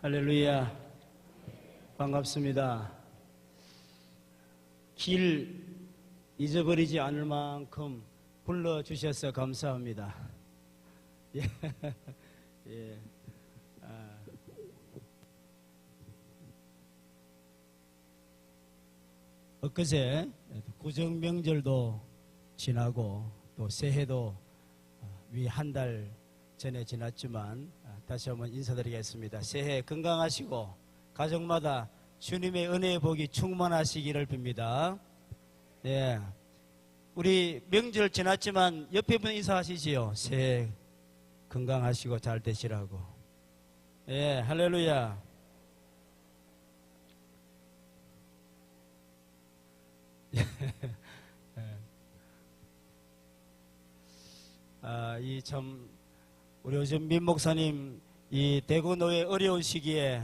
할렐루야. 반갑습니다. 길 잊어버리지 않을 만큼 불러주셔서 감사합니다. 예. 예. 엊그제 구정명절도 지나고 또 새해도 한 달 전에 지났지만 다시 한번 인사드리겠습니다. 새해 건강하시고 가정마다 주님의 은혜의 복이 충만하시기를 빕니다. 예. 우리 명절 지났지만 옆에 분 인사하시지요. 새해 건강하시고 잘 되시라고. 예, 할렐루야. 이 참 우리 요즘 민 목사님 이 대구 노예 어려운 시기에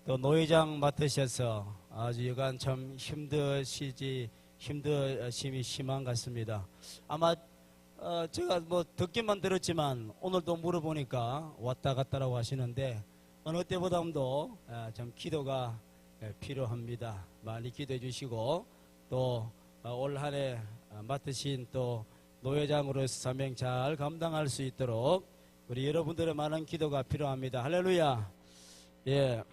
또 노회장 맡으셔서 아주 여간 참 힘드심이 심한 것 같습니다. 아마 제가 뭐 듣기만 들었지만 오늘도 물어보니까 왔다 갔다라고 하시는데 어느 때보다도 참 기도가 필요합니다. 많이 기도해 주시고 또 올 한 해 맡으신 또 노회장으로서 사명 잘 감당할 수 있도록 우리 여러분들의 많은 기도가 필요합니다. 할렐루야. 예.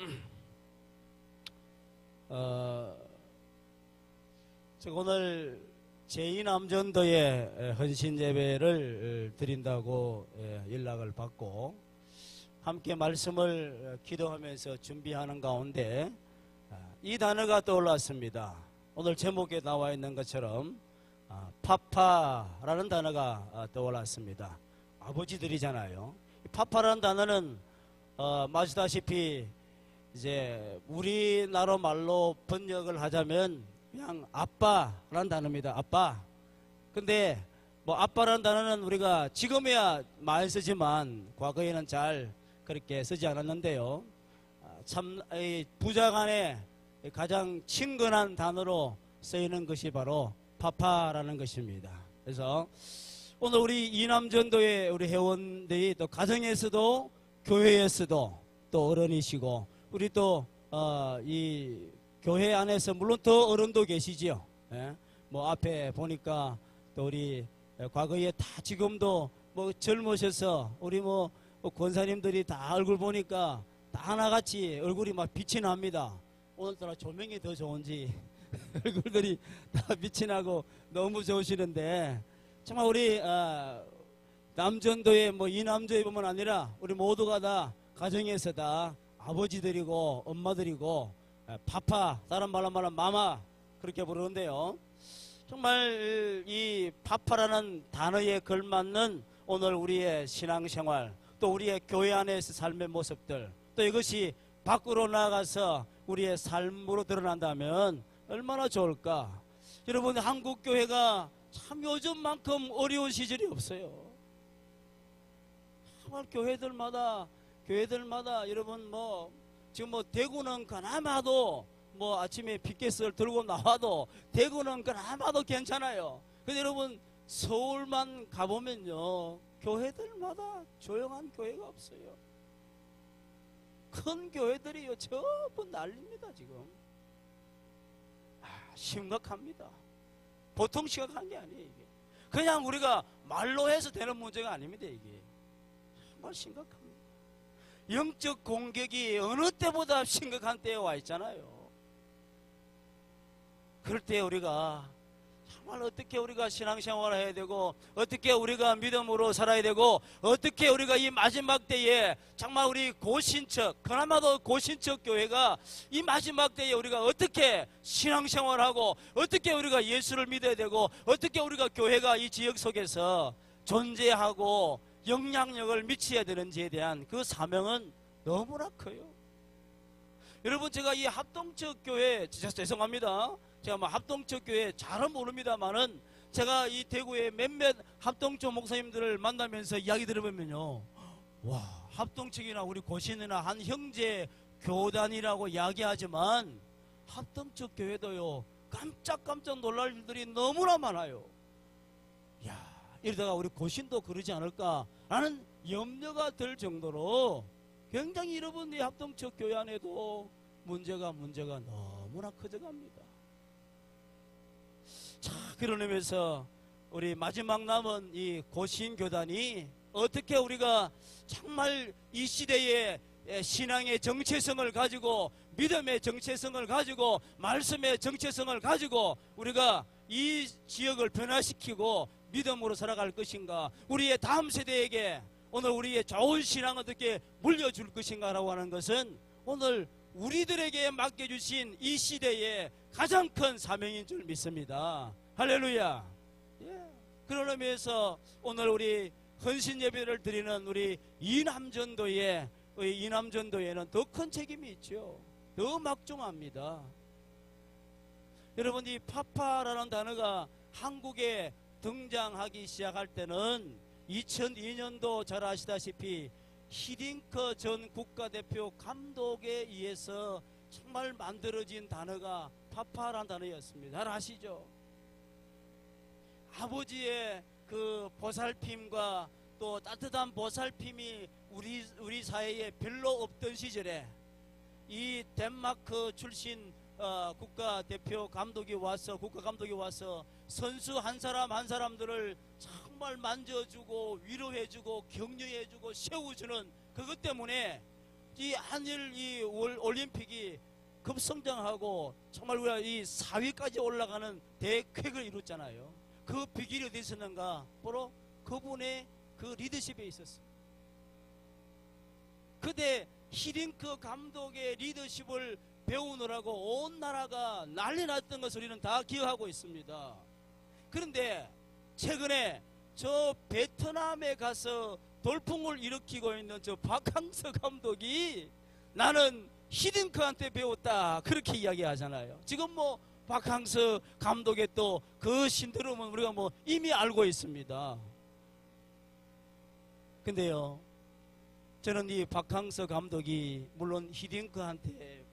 제가 오늘 제2남전도에 헌신 예배를 드린다고 연락을 받고 함께 말씀을 기도하면서 준비하는 가운데 이 단어가 떠올랐습니다. 오늘 제목에 나와 있는 것처럼 파파라는 단어가 떠올랐습니다. 아버지들이잖아요. 파파라는 단어는 아시다시피 이제 우리나라 말로 번역을 하자면 그냥 아빠라는 단어입니다. 아빠. 근데 뭐 아빠라는 단어는 우리가 지금이야 많이 쓰지만 과거에는 잘 그렇게 쓰지 않았는데요. 참 부자간에 가장 친근한 단어로 쓰이는 것이 바로 파파라는 것입니다. 그래서 오늘 우리 이남전도의 우리 회원들이 또 가정에서도 교회에서도 또 어른이시고 우리 또 이 교회 안에서 물론 더 어른도 계시지요. 예? 뭐 앞에 보니까 또 우리 과거에 다 지금도 뭐 젊으셔서 우리 뭐 권사님들이 다 얼굴 보니까 다 하나같이 얼굴이 막 빛이 납니다. 오늘따라 조명이 더 좋은지 얼굴들이 다 빛이 나고 너무 좋으시는데 정말 우리 남전도에 뭐 이남조회뿐만 아니라 우리 모두가 다 가정에서 다 아버지들이고 엄마들이고 파파 다른 말로 말하면 마마 그렇게 부르는데요. 정말 이 파파라는 단어에 걸맞는 오늘 우리의 신앙생활 또 우리의 교회 안에서 삶의 모습들 또 이것이 밖으로 나가서 우리의 삶으로 드러난다면 얼마나 좋을까. 여러분 한국교회가 참 요즘만큼 어려운 시절이 없어요. 정말 교회들마다 여러분 뭐 지금 뭐 대구는 그나마도 뭐 아침에 피켓을 들고 나와도 대구는 그나마도 괜찮아요. 근데 여러분 서울만 가보면요 교회들마다 조용한 교회가 없어요. 큰 교회들이요 전부 난립니다. 지금 심각합니다. 보통 심각한 게 아니에요. 이게 그냥 우리가 말로 해서 되는 문제가 아닙니다. 이게 정말 심각합니다. 영적 공격이 어느 때보다 심각한 때에 와 있잖아요. 그럴 때 우리가 정말 어떻게 우리가 신앙생활을 해야 되고 어떻게 우리가 믿음으로 살아야 되고 어떻게 우리가 이 마지막 때에 정말 우리 고신척 그나마도 고신척 교회가 이 마지막 때에 우리가 어떻게 신앙생활하고 어떻게 우리가 예수를 믿어야 되고 어떻게 우리가 교회가 이 지역 속에서 존재하고 영향력을 미쳐야 되는지에 대한 그 사명은 너무나 커요. 여러분 제가 이 합동적 교회 진짜 죄송합니다. 제가 뭐 합동적 교회 잘은 모릅니다만은 제가 이 대구의 몇몇 합동적 목사님들을 만나면서 이야기 들어보면요, 와 합동적이나 우리 고신이나 한 형제 교단이라고 이야기하지만 합동적 교회도요 깜짝깜짝 놀랄 일들이 너무나 많아요. 야 이러다가 우리 고신도 그러지 않을까라는 염려가 들 정도로 굉장히 여러분 이 합동적 교회 안에도 문제가 너무나 커져갑니다. 자, 그런 의미에서 우리 마지막 남은 이 고신교단이 어떻게 우리가 정말 이 시대에 신앙의 정체성을 가지고 믿음의 정체성을 가지고 말씀의 정체성을 가지고 우리가 이 지역을 변화시키고 믿음으로 살아갈 것인가, 우리의 다음 세대에게 오늘 우리의 좋은 신앙을 어떻게 물려줄 것인가라고 하는 것은 오늘 우리들에게 맡겨주신 이 시대의 가장 큰 사명인 줄 믿습니다. 할렐루야. 예. 그런 의미에서 오늘 우리 헌신 예배를 드리는 우리 이남전도에는 더 큰 책임이 있죠. 더 막중합니다. 여러분, 이 파파라는 단어가 한국에 등장하기 시작할 때는 2002년도 잘 아시다시피 히딩크 전 국가대표 감독에 의해서 정말 만들어진 단어가 파파라는 단어였습니다. 잘 아시죠? 아버지의 그 보살핌과 또 따뜻한 보살핌이 우리 사회에 별로 없던 시절에 이 덴마크 출신 국가대표 감독이 와서, 국가감독이 와서 선수 한 사람 한 사람들을 정말 만져주고 위로해주고 격려해주고 세워주는 그것 때문에 이 한일 이 올림픽이 급성장하고 정말 우리가 이 4위까지 올라가는 대쾌를 이뤘잖아요. 그 비결이 어디 있었는가? 바로 그분의 그 리더십에 있었어요. 그때 히딩크 감독의 리더십을 배우느라고 온 나라가 난리 났던 것을 우리는 다 기억하고 있습니다. 그런데 최근에 저 베트남에 가서 돌풍을 일으키고 있는 저 박항서 감독이 나는 히딩크한테 배웠다 그렇게 이야기하잖아요. 지금 뭐 박항서 감독의 또 그 신드롬은 우리가 뭐 이미 알고 있습니다. 근데요, 저는 이 박항서 감독이 물론 히딩크한테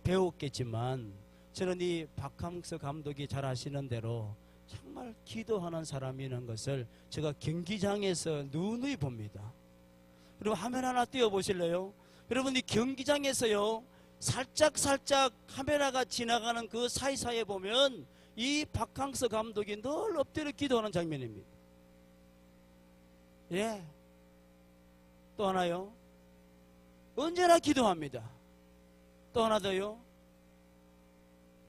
배웠겠지만 저는 이 박항서 감독이 잘 아시는 대로 정말 기도하는 사람이라는 것을 제가 경기장에서 누누이 봅니다. 여러분 화면 하나 띄워보실래요? 여러분 이 경기장에서요 살짝 카메라가 지나가는 그 사이사이에 보면 이 박항서 감독이 늘 엎드려 기도하는 장면입니다. 예. 또 하나요. 언제나 기도합니다. 또 하나 더요.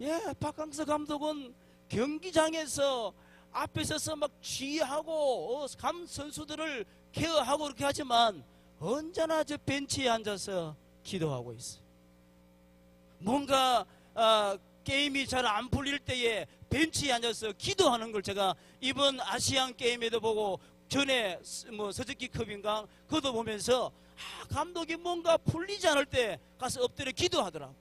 예, 박항서 감독은 경기장에서 앞에 서서 막 지휘하고 감 선수들을 케어하고 그렇게 하지만 언제나 저 벤치에 앉아서 기도하고 있어요. 뭔가 게임이 잘 안 풀릴 때에 벤치에 앉아서 기도하는 걸 제가 이번 아시안 게임에도 보고 전에 뭐 서적기컵인가 그것도 보면서 감독이 뭔가 풀리지 않을 때 가서 엎드려 기도하더라고.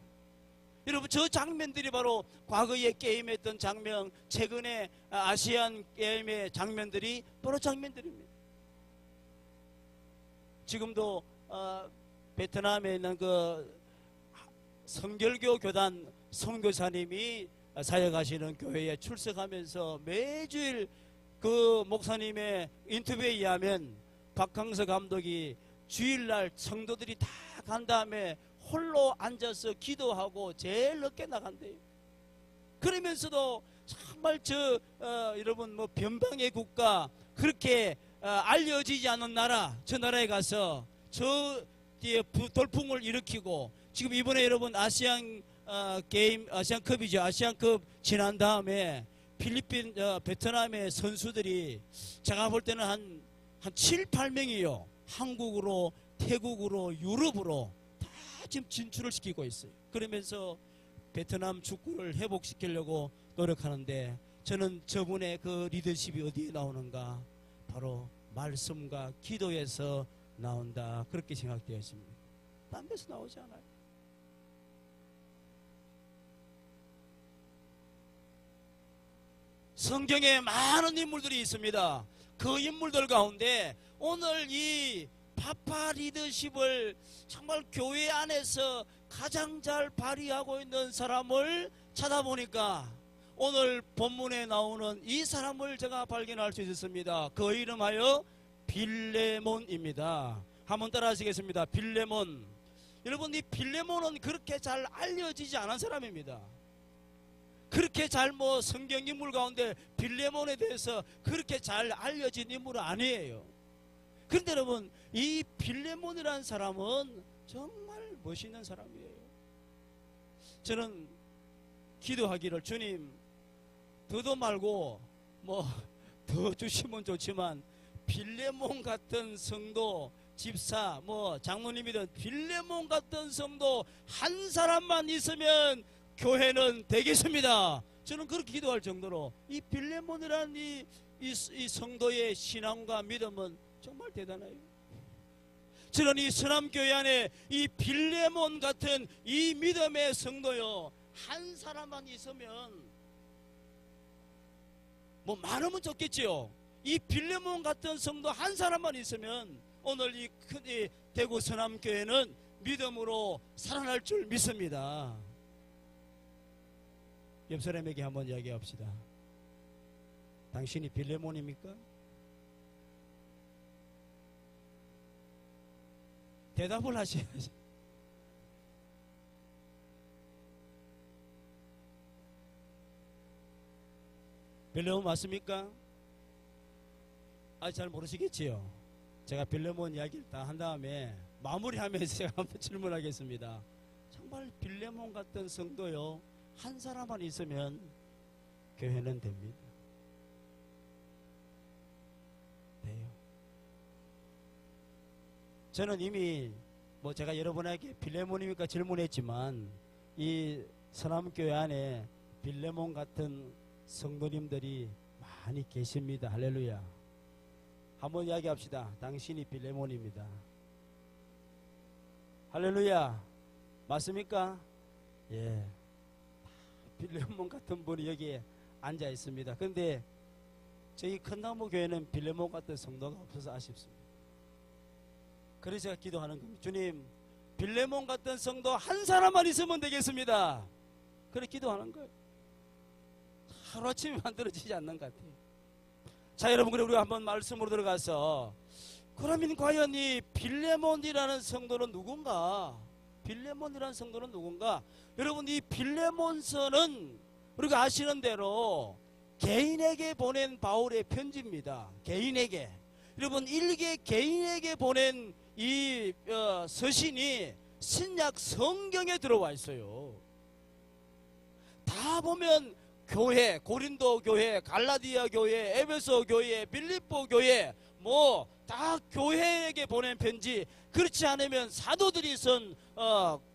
여러분 저 장면들이 바로 과거에 게임했던 장면, 최근에 아시안 게임의 장면들이 바로 장면들입니다. 지금도 베트남에 있는 그 성결교 교단 선교사님이 사역하시는 교회에 출석하면서 매주일 그 목사님의 인터뷰에 의하면 박항서 감독이 주일날 성도들이 다 간 다음에 홀로 앉아서 기도하고 제일 늦게 나간대요. 그러면서도 정말 여러분 뭐 변방의 국가 그렇게 알려지지 않은 나라, 저 나라에 가서 저 뒤에 돌풍을 일으키고 지금 이번에 여러분 아시안 게임, 아시안컵이죠. 아시안컵 지난 다음에 필리핀, 베트남의 선수들이 제가 볼 때는 한 7, 8명이요. 한국으로, 태국으로, 유럽으로 다 지금 진출을 시키고 있어요. 그러면서 베트남 축구를 회복시키려고 노력하는데 저는 저분의 그 리더십이 어디에 나오는가? 바로 말씀과 기도에서 나온다. 그렇게 생각되어 있습니다. 딴 데서 나오지 않아요. 성경에 많은 인물들이 있습니다. 그 인물들 가운데 오늘 이 파파 리더십을 정말 교회 안에서 가장 잘 발휘하고 있는 사람을 찾아보니까 오늘 본문에 나오는 이 사람을 제가 발견할 수 있었습니다. 그 이름하여 빌레몬입니다. 한번 따라 하시겠습니다. 빌레몬. 여러분, 이 빌레몬은 그렇게 잘 알려지지 않은 사람입니다. 그렇게 잘 성경 인물 가운데 빌레몬에 대해서 그렇게 잘 알려진 인물은 아니에요. 그런데 여러분, 이 빌레몬이라는 사람은 정말 멋있는 사람이에요. 저는 기도하기를, 주님 더도 말고 더 주시면 좋지만 빌레몬 같은 성도, 집사, 장로님이든 빌레몬 같은 성도 한 사람만 있으면 교회는 되겠습니다. 저는 그렇게 기도할 정도로 이 빌레몬이라는 이 성도의 신앙과 믿음은 정말 대단해요. 저는 이 서남교회 안에 이 빌레몬 같은 이 믿음의 성도요, 한 사람만 있으면 많으면 좋겠지요. 이 빌레몬 같은 성도 한 사람만 있으면 오늘 이 큰 대구 서남교회는 믿음으로 살아날 줄 믿습니다. 옆 사람에게 한번 이야기합시다. 당신이 빌레몬입니까? 대답을 하셔야지. 빌레몬 맞습니까? 잘 모르시겠지요. 제가 빌레몬 이야기를 다 한 다음에 마무리하면서 제가 한번 질문하겠습니다. 정말 빌레몬 같은 성도요, 한 사람만 있으면 교회는 됩니다. 돼요. 저는 이미 제가 여러분에게 빌레몬입니까 질문했지만 이 서남교회 안에 빌레몬 같은 성도님들이 많이 계십니다. 할렐루야. 한번 이야기합시다. 당신이 빌레몬입니다. 할렐루야. 맞습니까? 예. 빌레몬 같은 분이 여기에 앉아 있습니다. 그런데 저희 큰나무 교회는 빌레몬 같은 성도가 없어서 아쉽습니다. 그래서 제가 기도하는 겁니다. 주님, 빌레몬 같은 성도 한 사람만 있으면 되겠습니다. 그래 기도하는 거예요. 하루아침에 만들어지지 않는 것 같아요. 자, 여러분, 그래 우리가 한번 말씀으로 들어가서, 그러면 과연 이 빌레몬이라는 성도는 누군가? 빌레몬이라는 성도는 누군가? 여러분, 이 빌레몬서는 우리가 아시는 대로 개인에게 보낸 바울의 편지입니다. 개인에게. 여러분, 일개 개인에게 보낸 이 서신이 신약 성경에 들어와 있어요. 다 보면 교회, 고린도 교회, 갈라디아 교회, 에베소 교회, 빌립보 교회, 다 교회에게 보낸 편지, 그렇지 않으면 사도들이 쓴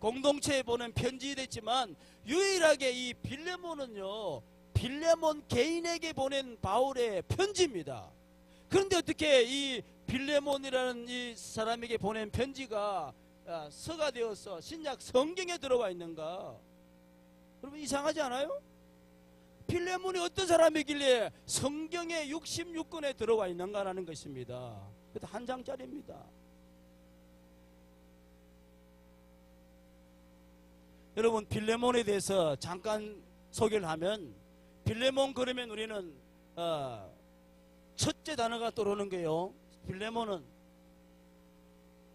공동체에 보낸 편지 됐지만, 유일하게 이 빌레몬은요, 빌레몬 개인에게 보낸 바울의 편지입니다. 그런데 어떻게 이 빌레몬이라는 이 사람에게 보낸 편지가 서가 되어서 신약 성경에 들어와 있는가? 여러분, 이상하지 않아요? 빌레몬이 어떤 사람이길래 성경의 66권에 들어와 있는가라는 것입니다. 그것도 한 장짜리입니다. 여러분, 빌레몬에 대해서 잠깐 소개를 하면, 빌레몬 그러면 우리는 첫째 단어가 떠오르는 거예요. 빌레몬은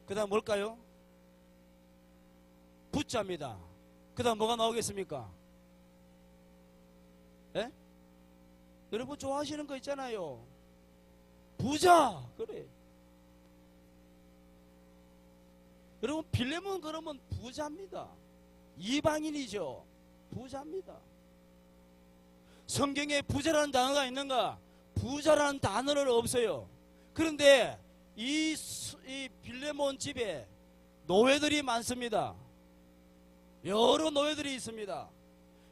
그 다음 뭘까요? 부자입니다. 그 다음 뭐가 나오겠습니까? 예? 여러분 좋아하시는 거 있잖아요. 부자. 그래. 여러분, 빌레몬 그러면 부자입니다. 이방인이죠. 부자입니다. 성경에 부자라는 단어가 있는가? 부자라는 단어는 없어요. 그런데 이 빌레몬 집에 노예들이 많습니다. 여러 노예들이 있습니다.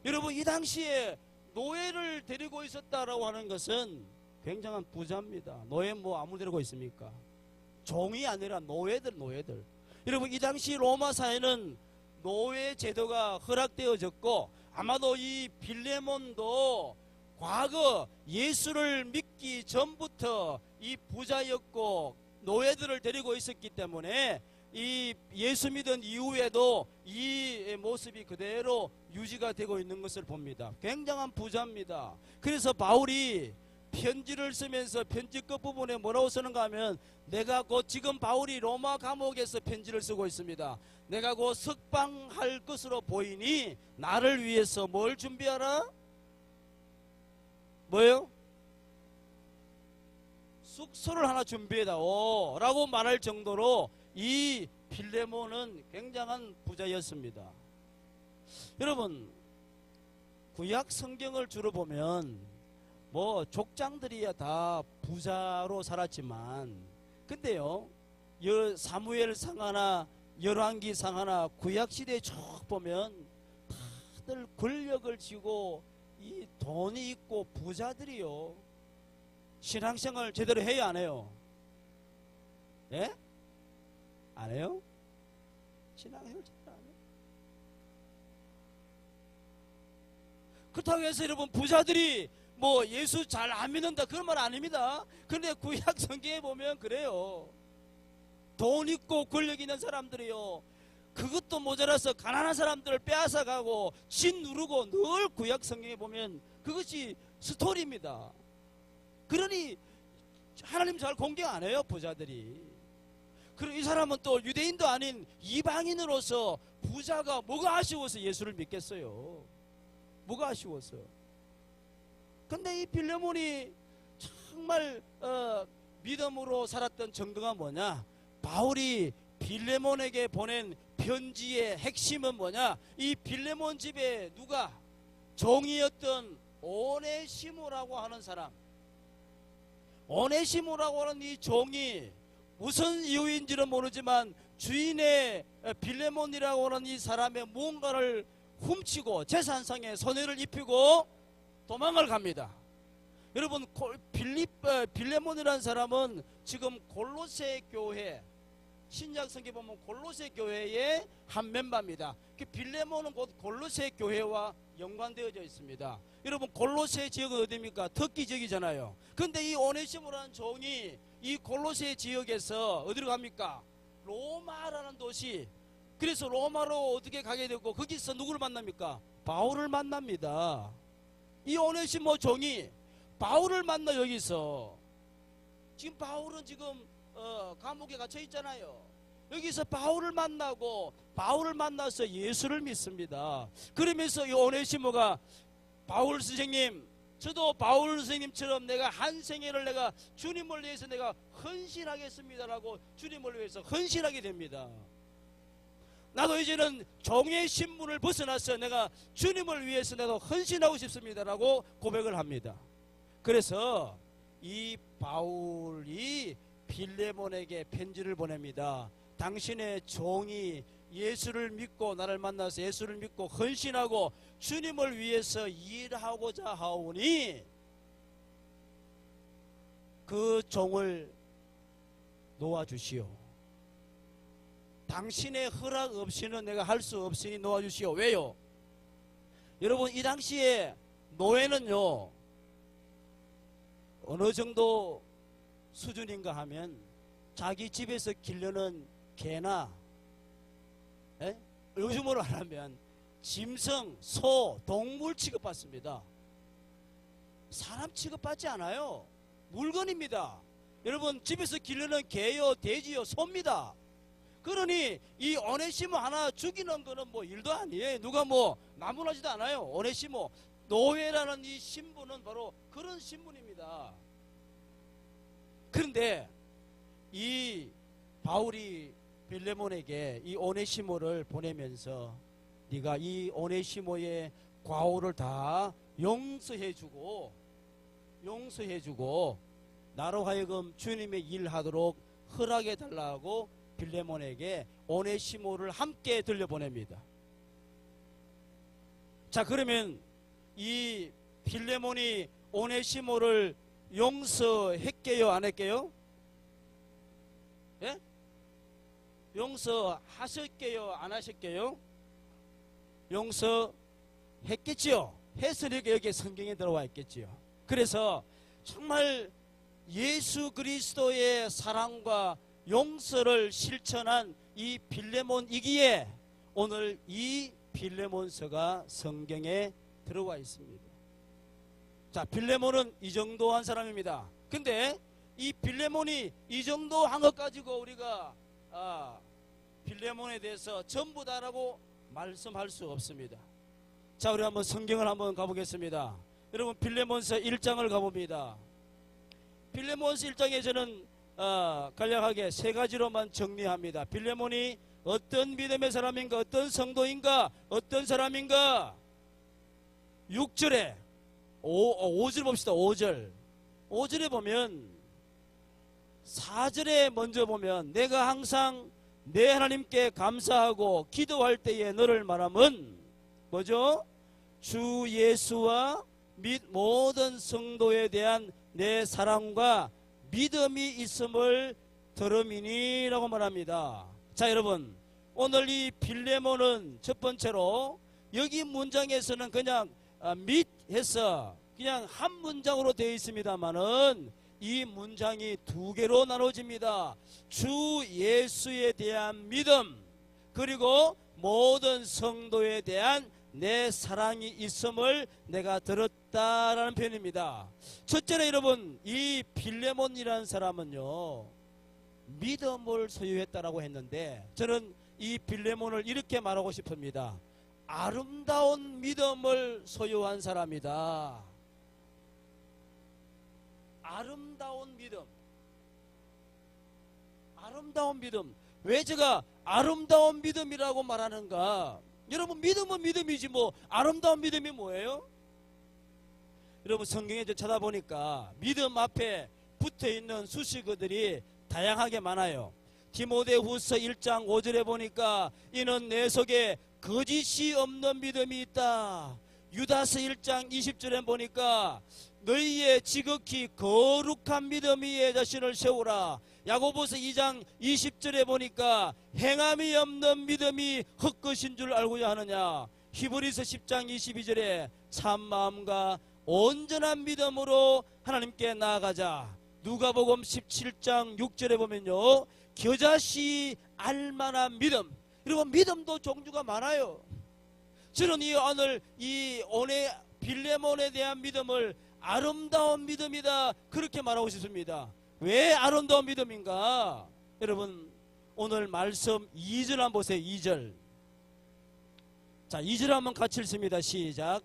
여러분, 이 당시에 노예를 데리고 있었다라고 하는 것은 굉장한 부자입니다. 노예 아무 데리고 있습니까? 종이 아니라 노예들. 여러분, 이 당시 로마 사회는 노예 제도가 허락되어졌고, 아마도 이 빌레몬도 과거 예수를 믿기 전부터 이 부자였고 노예들을 데리고 있었기 때문에 이 예수 믿은 이후에도 이 모습이 그대로 유지가 되고 있는 것을 봅니다. 굉장한 부자입니다. 그래서 바울이 편지를 쓰면서 편지 끝부분에 뭐라고 쓰는가 하면, 내가 곧, 지금 바울이 로마 감옥에서 편지를 쓰고 있습니다. 내가 곧 석방할 것으로 보이니 나를 위해서 뭘 준비하라? 뭐예요? 숙소를 하나 준비해다오 라고 말할 정도로 이 필레몬은 굉장한 부자였습니다. 여러분, 구약 성경을 주로 보면 뭐 족장들이야 다 부자로 살았지만, 근데요, 사무엘상 하나 열왕기상 하나 구약시대에 쭉 보면 다들 권력을 쥐고 이 돈이 있고 부자들이요, 신앙생활 제대로 해요 안 해요? 예? 안 해요? 신앙생활 제대로 안 해요? 그렇다고 해서 여러분 부자들이 뭐 예수 잘 안 믿는다 그런 말 아닙니다. 근데 구약 성경에 보면 그래요. 돈 있고 권력 있는 사람들이요, 그것도 모자라서 가난한 사람들을 빼앗아가고 진 누르고, 늘 구약 성경에 보면 그것이 스토리입니다. 그러니 하나님 잘 공경 안 해요, 부자들이. 그리고 이 사람은 또 유대인도 아닌 이방인으로서 부자가 뭐가 아쉬워서 예수를 믿겠어요? 뭐가 아쉬웠어요? 근데 이 필레몬이 정말 믿음으로 살았던 정도가 뭐냐? 바울이 필레몬에게 보낸 편지의 핵심은 뭐냐? 이 필레몬 집에 누가? 종이었던 오네시모라고 하는 사람, 오네시모라고 하는 이 종이 무슨 이유인지는 모르지만 주인의 필레몬이라고 하는 이 사람의 무언가를 훔치고 재산상에 손해를 입히고 도망을 갑니다. 여러분, 필레몬이라는 사람은 지금 골로새 교회, 신약 성경 보면 골로새 교회의 한 멤버입니다. 필레몬은 곧 골로새 교회와 연관되어져 있습니다. 여러분, 골로새 지역은 어디입니까? 터키 지역이잖아요. 근데 이 오네시모라는 종이 이 골로새 지역에서 어디로 갑니까? 로마라는 도시. 그래서 로마로 어떻게 가게 되고, 거기서 누구를 만납니까? 바울을 만납니다. 이 오네시모 종이 바울을 만나. 여기서 지금 바울은 지금 감옥에 갇혀 있잖아요. 여기서 바울을 만나고, 바울을 만나서 예수를 믿습니다. 그러면서 이 오네시모가, 바울 선생님, 저도 바울 선생님처럼 내가 한 생애를 내가 주님을 위해서 내가 헌신하겠습니다라고 주님을 위해서 헌신하게 됩니다. 나도 이제는 종의 신분을 벗어나서 내가 주님을 위해서 내가 헌신하고 싶습니다라고 고백을 합니다. 그래서 이 바울이 필레몬에게 편지를 보냅니다. 당신의 종이 예수를 믿고 나를 만나서 예수를 믿고 헌신하고 주님을 위해서 일하고자 하오니 그 종을 놓아주시오. 당신의 허락 없이는 내가 할 수 없으니 놓아주시오. 왜요? 여러분, 이 당시에 노예는요, 어느 정도 수준인가 하면 자기 집에서 기르는 개나, 요즘으로 말하면 짐승, 소, 동물 취급받습니다. 사람 취급받지 않아요. 물건입니다. 여러분, 집에서 기르는 개요, 돼지요, 소입니다. 그러니 이 오네시모 하나 죽이는 거는 뭐 일도 아니에요. 누가 뭐 나무라지도 않아요. 오네시모, 노예라는 이 신분은 바로 그런 신분입니다. 그런데 이 바울이 필레몬에게 이 오네시모를 보내면서 네가 이 오네시모의 과오를 다 용서해주고 나로 하여금 주님의 일하도록 허락해달라고 필레몬에게 오네시모를 함께 들려보냅니다. 자, 그러면 이 필레몬이 오네시모를 용서했게요, 안 했게요? 예? 용서하셨게요, 안 하셨게요? 용서했겠지요. 했으니까 여기 성경에 들어와 있겠지요. 그래서 정말 예수 그리스도의 사랑과 용서를 실천한 이 필레몬이기에 오늘 이 필레몬서가 성경에 들어와 있습니다. 자, 자, 빌레몬은 이 정도 한 사람입니다. 근데 이 빌레몬이 이 정도 한 것 가지고 우리가 빌레몬에 대해서 전부 다라고 말씀할 수 없습니다. 자, 우리 한번 성경을 한번 가보겠습니다. 여러분, 빌레몬서 1장을 가봅니다. 빌레몬서 1장에 저는 간략하게 세 가지로만 정리합니다. 빌레몬이 어떤 믿음의 사람인가, 어떤 성도인가, 어떤 사람인가. 6절에 5절 봅시다. 5절에 보면 4절에 먼저 보면 내가 항상 내 하나님께 감사하고 기도할 때에 너를 말함은 뭐죠? 주 예수와 및 모든 성도에 대한 내 사랑과 믿음이 있음을 들음이니 라고 말합니다. 자, 여러분, 오늘 이 빌레몬은 첫 번째로 여기 문장에서는 그냥 및 해서 그냥 한 문장으로 되어 있습니다만은 이 문장이 두 개로 나눠집니다. 주 예수에 대한 믿음, 그리고 모든 성도에 대한 내 사랑이 있음을 내가 들었다라는 표현입니다. 첫째로 여러분, 이 빌레몬이라는 사람은요, 믿음을 소유했다라고 했는데 저는 이 빌레몬을 이렇게 말하고 싶습니다. 아름다운 믿음을 소유한 사람이다. 아름다운 믿음. 아름다운 믿음. 왜 제가 아름다운 믿음이라고 말하는가? 여러분, 믿음은 믿음이지 뭐 아름다운 믿음이 뭐예요? 여러분, 성경에 찾아보니까 믿음 앞에 붙어있는 수식어들이 다양하게 많아요. 디모데후서 1장 5절에 보니까 이는 내 속에 거짓이 없는 믿음이 있다. 유다서 1장 20절에 보니까 너희의 지극히 거룩한 믿음 위에 자신을 세우라. 야고보서 2장 20절에 보니까 행함이 없는 믿음이 헛것인 줄 알고자 하느냐. 히브리서 10장 22절에 참마음과 온전한 믿음으로 하나님께 나아가자. 누가복음 17장 6절에 보면요, 겨자씨 알만한 믿음. 여러분, 믿음도 종류가 많아요. 저는 오늘 빌레몬에 대한 믿음을 아름다운 믿음이다, 그렇게 말하고 싶습니다. 왜 아름다운 믿음인가? 여러분, 오늘 말씀 2절 한번 보세요. 2절. 자, 2절 한번 같이 읽습니다. 시작.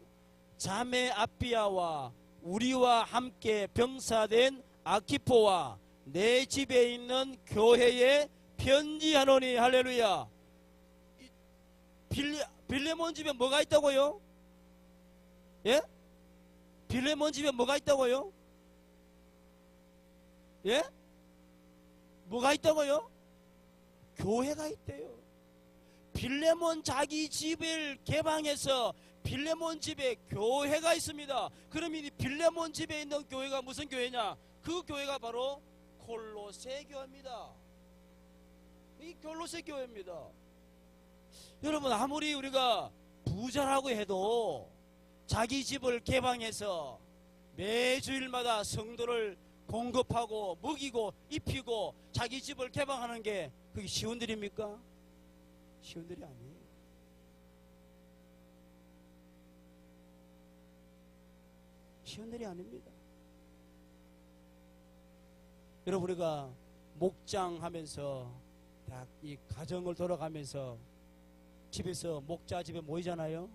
자매 아비아와 우리와 함께 병사된 아키포와 내 집에 있는 교회에 편지하노니. 할렐루야. 빌레몬 집에 뭐가 있다고요? 예? 빌레몬 집에 뭐가 있다고요? 예? 뭐가 있다고요? 교회가 있대요. 빌레몬 자기 집을 개방해서 빌레몬 집에 교회가 있습니다. 그러면 이 빌레몬 집에 있는 교회가 무슨 교회냐? 그 교회가 바로 골로새 교회입니다. 이 골로새 교회입니다. 여러분, 아무리 우리가 부자라고 해도 자기 집을 개방해서 매주일마다 성도를 공급하고 먹이고 입히고 자기 집을 개방하는 게 그게 쉬운 일입니까? 쉬운 일이 아니에요. 쉬운 일이 아닙니다. 여러분, 우리가 목장하면서 이 가정을 돌아가면서 집에서 목자 집에 모이잖아요.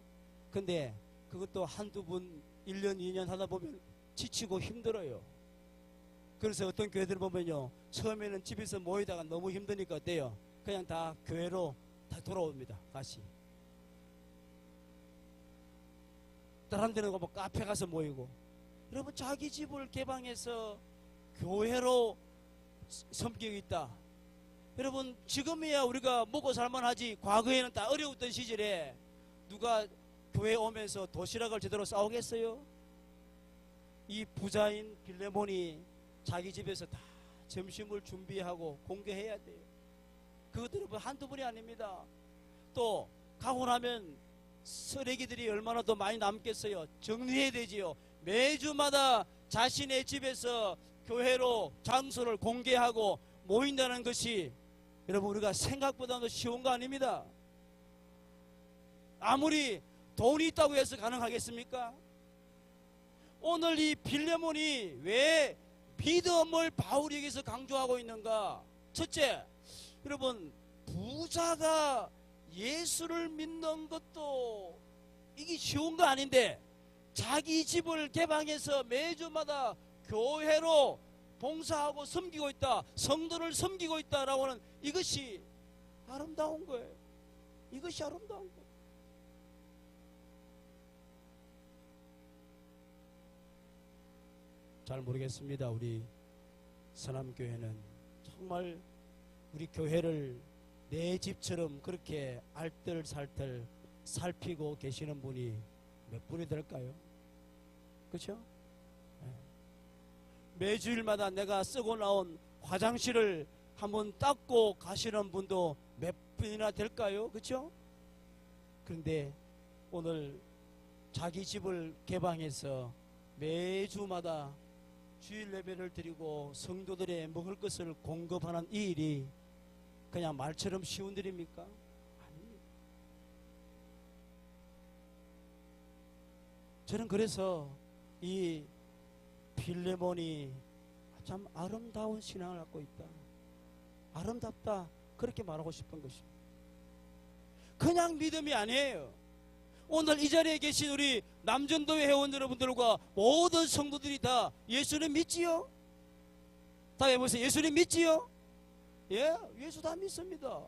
근데 그것도 한두 분 1년 2년 하다 보면 지치고 힘들어요. 그래서 어떤 교회들 보면요, 처음에는 집에서 모이다가 너무 힘드니까 어때요? 그냥 다 교회로 다 돌아옵니다. 다시 다른 데는 뭐 카페 가서 모이고. 여러분, 자기 집을 개방해서 교회로 섬기고 있다. 여러분, 지금이야 우리가 먹고 살만하지, 과거에는 다 어려웠던 시절에 누가 교회 오면서 도시락을 제대로 싸오겠어요? 이 부자인 빌레몬이 자기 집에서 다 점심을 준비하고 공개해야 돼요. 그것들은 한두 분이 아닙니다. 또 가고 나면 쓰레기들이 얼마나 더 많이 남겠어요. 정리해야 되지요. 매주마다 자신의 집에서 교회로 장소를 공개하고 모인다는 것이 여러분, 우리가 생각보다도 쉬운 거 아닙니다. 아무리 돈이 있다고 해서 가능하겠습니까? 오늘 이 빌레몬이 왜 믿음을 바울에게서 강조하고 있는가? 첫째, 여러분, 부자가 예수를 믿는 것도 이게 쉬운 거 아닌데 자기 집을 개방해서 매주마다 교회로 봉사하고 섬기고 있다, 성도를 섬기고 있다라고 하는 이것이 아름다운 거예요. 이것이 아름다운 거예요. 잘 모르겠습니다. 우리 서남교회는 정말 우리 교회를 내 집처럼 그렇게 알뜰살뜰 살피고 계시는 분이 몇 분이 될까요? 그렇죠? 매주일마다 내가 쓰고 나온 화장실을 한번 닦고 가시는 분도 몇 분이나 될까요? 그렇죠? 그런데 오늘 자기 집을 개방해서 매주마다 주일 예배를 드리고 성도들의 먹을 것을 공급하는 이 일이 그냥 말처럼 쉬운 일입니까? 아닙니다. 저는 그래서 이 빌레몬이 참 아름다운 신앙을 갖고 있다, 아름답다, 그렇게 말하고 싶은 것입니다. 그냥 믿음이 아니에요. 오늘 이 자리에 계신 우리 남전도회 회원 여러분들과 모든 성도들이 다 예수님 믿지요? 다 해보세요. 예수님 믿지요? 예, 예수 다 믿습니다.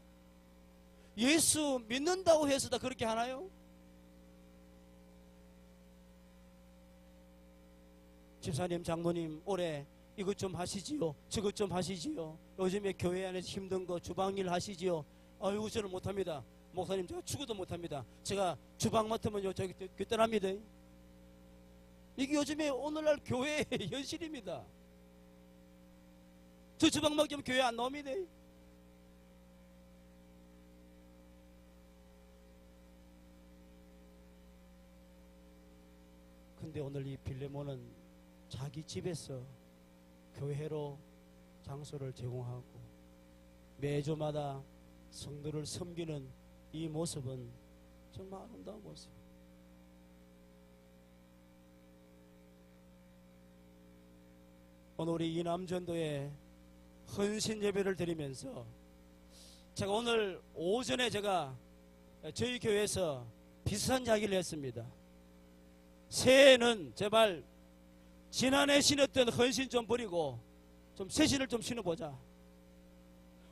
예수 믿는다고 해서 다 그렇게 하나요? 집사님, 장로님, 올해 이것 좀 하시지요, 저것 좀 하시지요, 요즘에 교회 안에서 힘든 거 주방일 하시지요. 아이고 저는 못합니다. 목사님, 제가 축구도 못합니다. 제가 주방 맡으면 저기 귀떠납니다. 이게 요즘에 오늘날 교회의 현실입니다. 저 주방 맡기면 교회 안 나옵니다. 근데 오늘 이 빌레몬은 자기 집에서 교회로 장소를 제공하고 매주마다 성도를 섬기는 이 모습은 정말 아름다운 모습. 오늘 우리 이남전도에 헌신 예배를 드리면서 제가 오늘 오전에 제가 저희 교회에서 비슷한 이야기를 했습니다. 새해에는 제발 지난해 신었던 헌신 좀 버리고 좀 새 신을 좀 신어보자.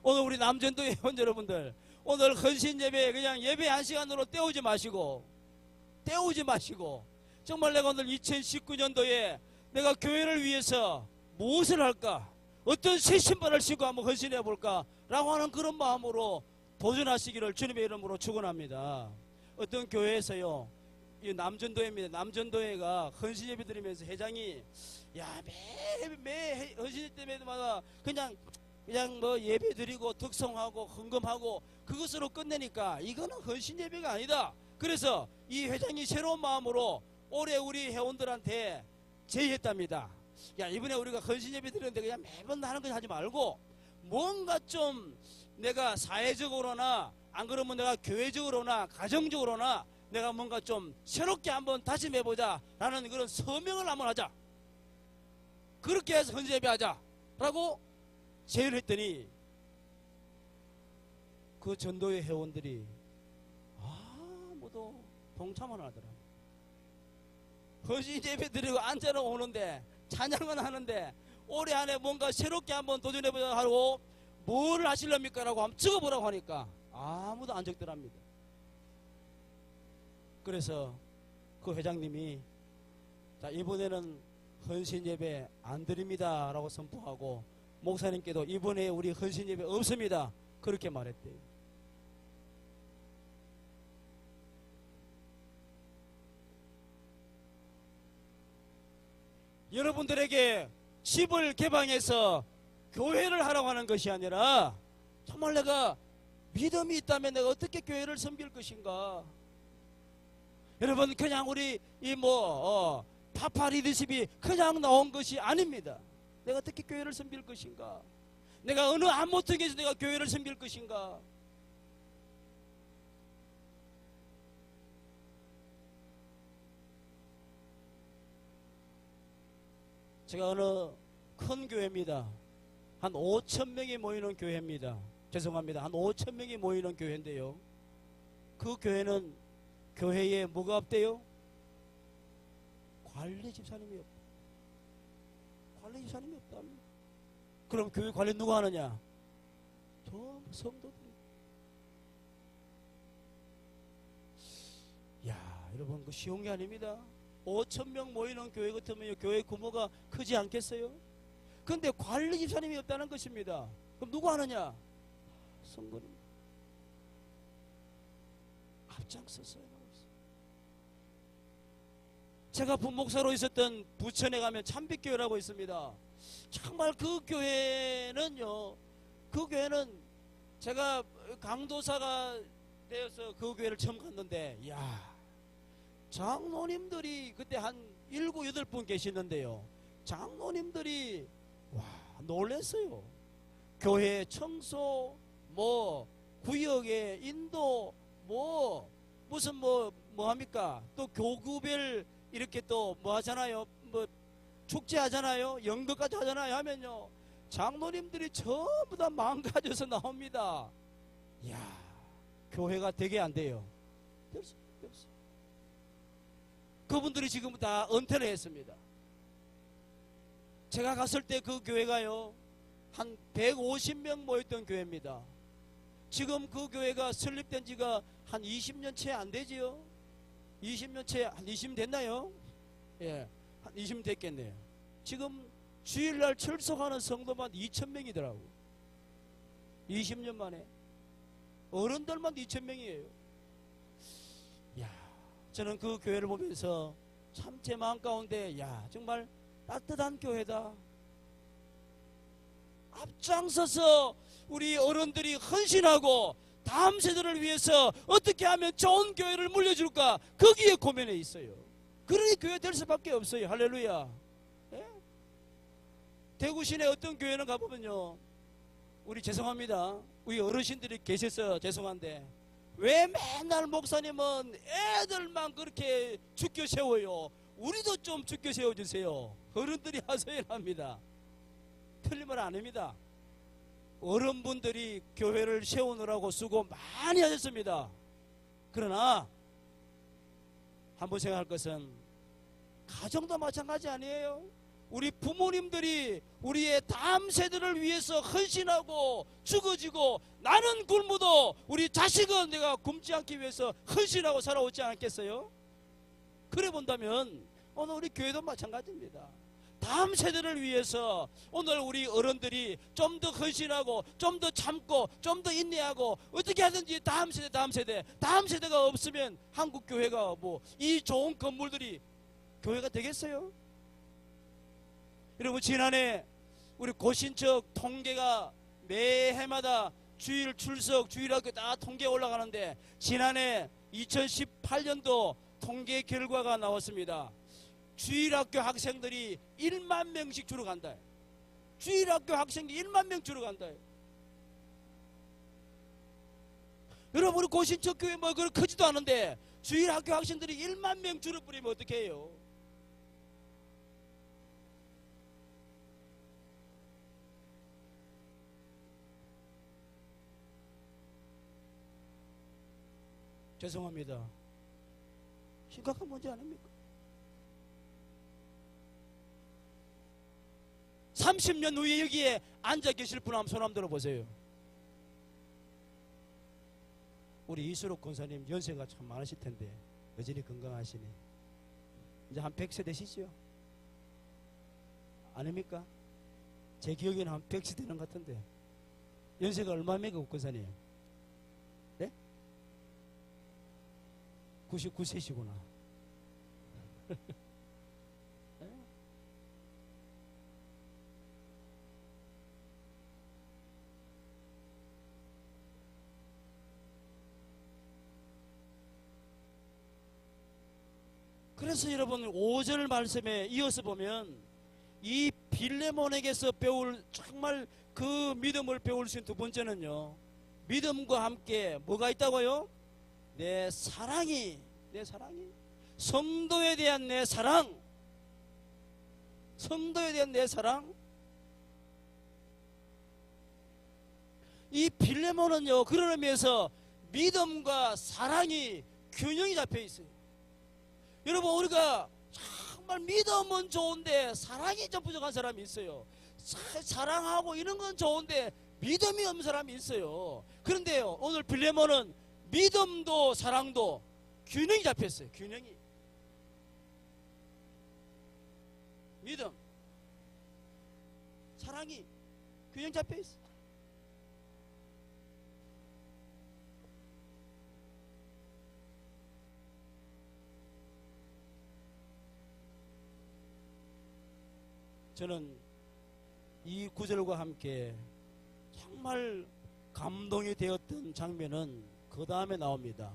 오늘 우리 남전도의 회원 여러분들, 오늘 헌신 예배 그냥 예배 한 시간으로 때우지 마시고 정말 내가 오늘 2019년도에 내가 교회를 위해서 무엇을 할까, 어떤 새 신발을 신고 한번 헌신해 볼까 라고 하는 그런 마음으로 도전하시기를 주님의 이름으로 축원합니다. 어떤 교회에서요, 이 남전도회입니다. 남전도회가 헌신 예배 드리면서 회장이 매 헌신 때마다 그냥 뭐 예배 드리고 득성하고 헌금하고 그것으로 끝내니까 이거는 헌신 예배가 아니다. 그래서 이 회장이 새로운 마음으로 올해 우리 회원들한테 제의했답니다. 이번에 우리가 헌신 예배 드리는데 그냥 매번 하는 거 하지 말고 뭔가 좀 내가 사회적으로나 안 그러면 내가 교회적으로나 가정적으로나 내가 뭔가 좀 새롭게 한번 다짐해보자 라는 그런 서명을 한번 하자. 그렇게 해서 헌신 예배 하자 라고 제의를 했더니 그 전도회 회원들이 아무도 동참을 하더라. 헌신 예배 드리고 앉아서 오는데 찬양은 하는데 올해 안에 뭔가 새롭게 한번 도전해보자 하고 뭘 하실랍니까 라고 한번 적어보라고 하니까 아무도 안 적더랍니다. 그래서 그 회장님이 자, 이번에는 헌신 예배 안 드립니다 라고 선포하고 목사님께도 이번에 우리 헌신 예배 없습니다 그렇게 말했대요. 여러분들에게 집을 개방해서 교회를 하라고 하는 것이 아니라 정말 내가 믿음이 있다면 내가 어떻게 교회를 섬길 것인가. 여러분 그냥 우리 파파 리더십이 그냥 나온 것이 아닙니다. 내가 어떻게 교회를 섬길 것인가. 내가 어느 안모통에서 내가 교회를 섬길 것인가. 제가 어느 큰 교회입니다. 한 5천 명이 모이는 교회입니다. 죄송합니다. 한 5천 명이 모이는 교회인데요. 그 교회는 교회에 뭐가 없대요? 관리 집사님이 없다. 관리 집사님이 없답니다. 그럼 교회 관리 누가 하느냐? 저 성도들이. 야, 여러분 그 쉬운 게 아닙니다. 5천 명 모이는 교회 같으면 교회 규모가 크지 않겠어요? 그런데 관리 집사님이 없다는 것입니다. 그럼 누가 하느냐? 성도님. 앞장섰어요. 제가 부목사로 있었던 부천에 가면 참빛교회라고 있습니다. 정말 그 교회는요, 그 교회는 제가 강도사가 되어서 그 교회를 처음 갔는데, 이야, 장로님들이 그때 한 7, 8분 계시는데요. 장로님들이 와, 놀랬어요. 교회 청소, 뭐 구역의 인도, 뭐 무슨 뭐 합니까? 또 교구별 이렇게 또 뭐 하잖아요. 뭐 축제 하잖아요. 연극까지 하잖아요. 하면요, 장로님들이 전부 다 망가져서 나옵니다. 이야, 교회가 되게 안 돼요. 됐어. 그분들이 지금 다 은퇴를 했습니다. 제가 갔을 때 그 교회가요, 한 150명 모였던 교회입니다. 지금 그 교회가 설립된 지가 한 20년 채 안 되지요? 20년 채, 한 20년 됐나요? 예, 한 20년 됐겠네요. 지금 주일날 출석하는 성도만 2,000명이더라고. 20년 만에. 어른들만 2,000명이에요. 야, 저는 그 교회를 보면서 참 제 마음 가운데, 야, 정말 따뜻한 교회다. 앞장서서 우리 어른들이 헌신하고 다음 세대를 위해서 어떻게 하면 좋은 교회를 물려줄까, 거기에 고민해 있어요. 그러니 교회 될 수밖에 없어요. 할렐루야. 예? 대구 시내 어떤 교회는 가보면요, 우리 죄송합니다, 우리 어르신들이 계셔서 죄송한데, 왜 맨날 목사님은 애들만 그렇게 죽여 세워요? 우리도 좀 죽여 세워주세요. 어른들이 하소연 합니다. 틀린 말 아닙니다. 어른분들이 교회를 세우느라고 수고 많이 하셨습니다. 그러나 한번 생각할 것은 가정도 마찬가지 아니에요? 우리 부모님들이 우리의 다음 세대를 위해서 헌신하고 죽어지고, 나는 굶어도 우리 자식은 내가 굶지 않기 위해서 헌신하고 살아오지 않겠어요? 그래 본다면 오늘 우리 교회도 마찬가지입니다. 다음 세대를 위해서 오늘 우리 어른들이 좀 더 헌신하고 좀 더 참고 좀 더 인내하고 어떻게 하든지 다음 세대가 없으면 한국 교회가 뭐 이 좋은 건물들이 교회가 되겠어요? 여러분, 지난해 우리 고신척 통계가 매해마다 주일 출석, 주일학교 다 통계 올라가는데, 지난해 2018년도 통계 결과가 나왔습니다. 주일학교 학생들이 1만 명씩 줄어간다. 주일학교 학생들이 1만 명 줄어간다. 여러분, 우리 고신척 교회 뭐 그렇게 크지도 않은데 주일학교 학생들이 1만 명 줄어버리면 어떻게 해요? 죄송합니다. 심각한 문제 아닙니까? 30년 후에 여기에 앉아 계실 분 한번 손 한번 들어보세요. 우리 이수록 권사님 연세가 참 많으실 텐데 여전히 건강하시네. 이제 한 100세 되시죠? 아닙니까? 제 기억에는 한 100세 되는 것 같은데. 연세가 얼마입니까, 권사님? 네? 99세시구나. 그래서 여러분, 5절 말씀에 이어서 보면 이 빌레몬에게서 배울 정말 그 믿음을 배울 수 있는 두 번째는요, 믿음과 함께 뭐가 있다고요? 내 사랑이 성도에 대한 내 사랑. 성도에 대한 내 사랑. 이 빌레몬은요, 그런 의미에서 믿음과 사랑이 균형이 잡혀 있어요. 여러분, 우리가 정말 믿음은 좋은데 사랑이 좀 부족한 사람이 있어요. 사랑하고 이런 건 좋은데 믿음이 없는 사람이 있어요. 그런데요, 오늘 빌레몬은 믿음도 사랑도 균형이 잡혔어요. 균형이. 믿음, 사랑이 균형 잡혀 있어요. 저는 이 구절과 함께 정말 감동이 되었던 장면은 그 다음에 나옵니다.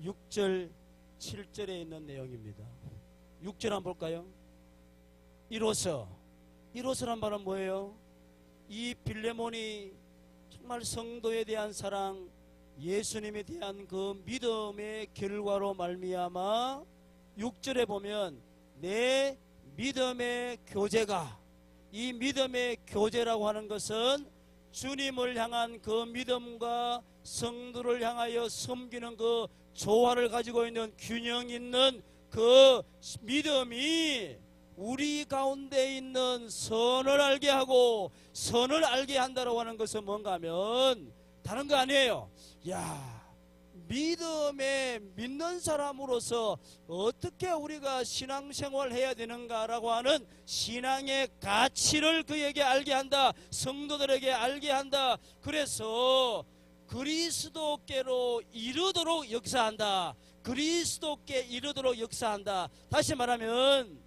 6절, 7절에 있는 내용입니다. 6절 한번 볼까요? 이로서란 말은 뭐예요? 이 빌레몬이 정말 성도에 대한 사랑, 예수님에 대한 그 믿음의 결과로 말미암아 6절에 보면 내 믿음의 교제가, 이 믿음의 교제라고 하는 것은 주님을 향한 그 믿음과 성도를 향하여 섬기는 그 조화를 가지고 있는 균형 있는 그 믿음이 우리 가운데 있는 선을 알게 하고 선을 알게 한다고 하는 것은 뭔가 하면 다른 거 아니에요. 믿음에 믿는 사람으로서 어떻게 우리가 신앙생활을 해야 되는가라고 하는 신앙의 가치를 그에게 알게 한다. 성도들에게 알게 한다. 그래서 그리스도께로 이르도록 역사한다. 그리스도께 이르도록 역사한다. 다시 말하면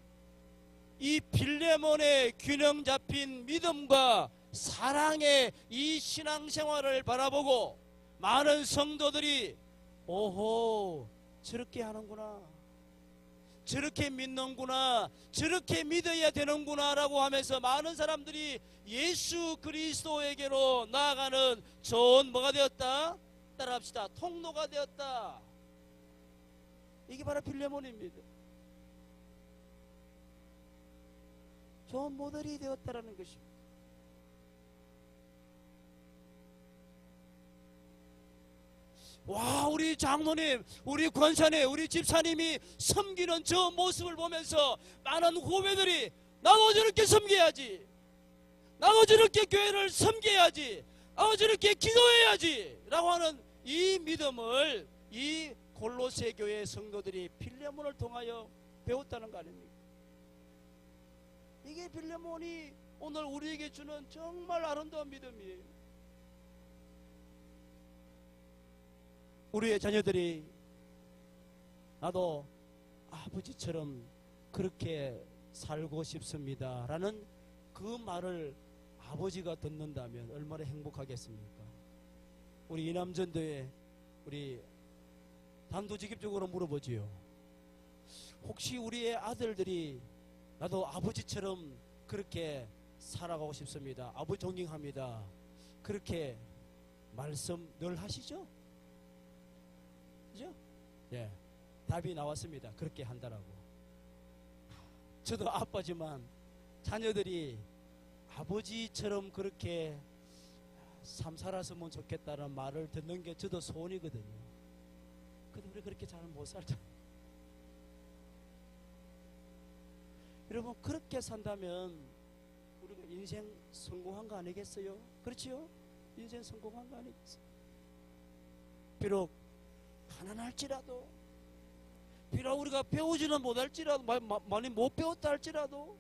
이 빌레몬의 균형 잡힌 믿음과 사랑의 이 신앙생활을 바라보고 많은 성도들이 오호, 저렇게 하는구나, 저렇게 믿는구나, 저렇게 믿어야 되는구나 라고 하면서 많은 사람들이 예수 그리스도에게로 나아가는 좋은 뭐가 되었다? 따라합시다. 통로가 되었다. 이게 바로 빌레몬입니다. 좋은 모델이 되었다라는 것입니다. 와, 우리 장로님, 우리 권사님, 우리 집사님이 섬기는 저 모습을 보면서 많은 후배들이 나도 저렇게 섬겨야지, 나도 저렇게 교회를 섬겨야지, 나도 저렇게 기도해야지 라고 하는 이 믿음을 이 골로새 교회 성도들이 빌레몬을 통하여 배웠다는 거 아닙니까? 이게 빌레몬이 오늘 우리에게 주는 정말 아름다운 믿음이에요. 우리의 자녀들이 나도 아버지처럼 그렇게 살고 싶습니다 라는 그 말을 아버지가 듣는다면 얼마나 행복하겠습니까? 우리 이남전도에 우리 단도직입적으로 물어보지요. 혹시 우리의 아들들이 나도 아버지처럼 그렇게 살아가고 싶습니다, 아버지 존경합니다, 그렇게 말씀 늘 하시죠? 그죠? 예, 답이 나왔습니다. 그렇게 한다라고. 저도 아빠지만 자녀들이 아버지처럼 그렇게 삶 살았으면 좋겠다는 말을 듣는 게 저도 소원이거든요. 근데 우리 그렇게 잘 못 살잖아요. 여러분, 그렇게 산다면 우리가 인생 성공한 거 아니겠어요? 그렇지요? 인생 성공한 거 아니겠어요? 비록 가난할지라도, 비록 우리가 배우지는 못할지라도, 많이 못 배웠다 할지라도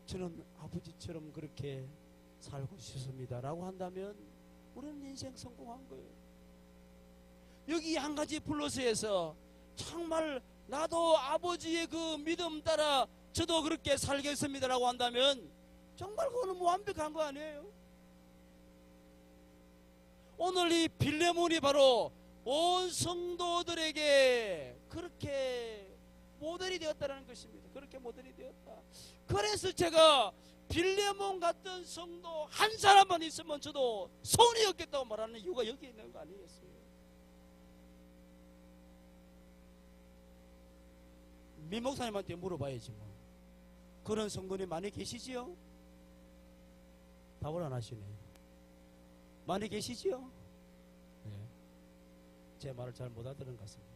저는 아버지처럼 그렇게 살고 싶습니다 라고 한다면 우리는 인생 성공한 거예요. 여기 한 가지 플러스에서 정말 나도 아버지의 그 믿음 따라 저도 그렇게 살겠습니다 라고 한다면 정말 그거는 완벽한 거 아니에요? 오늘 이 빌레몬이 바로 온 성도들에게 그렇게 모델이 되었다는 것입니다. 그렇게 모델이 되었다. 그래서 제가 빌레몬 같은 성도 한 사람만 있으면 저도 소원이 없겠다고 말하는 이유가 여기 있는 거 아니겠어요? 민 목사님한테 물어봐야지 뭐. 그런 성도님 많이 계시지요? 답을 안 하시네. 많이 계시지요? 네. 제 말을 잘 못 알아들은 것 같습니다.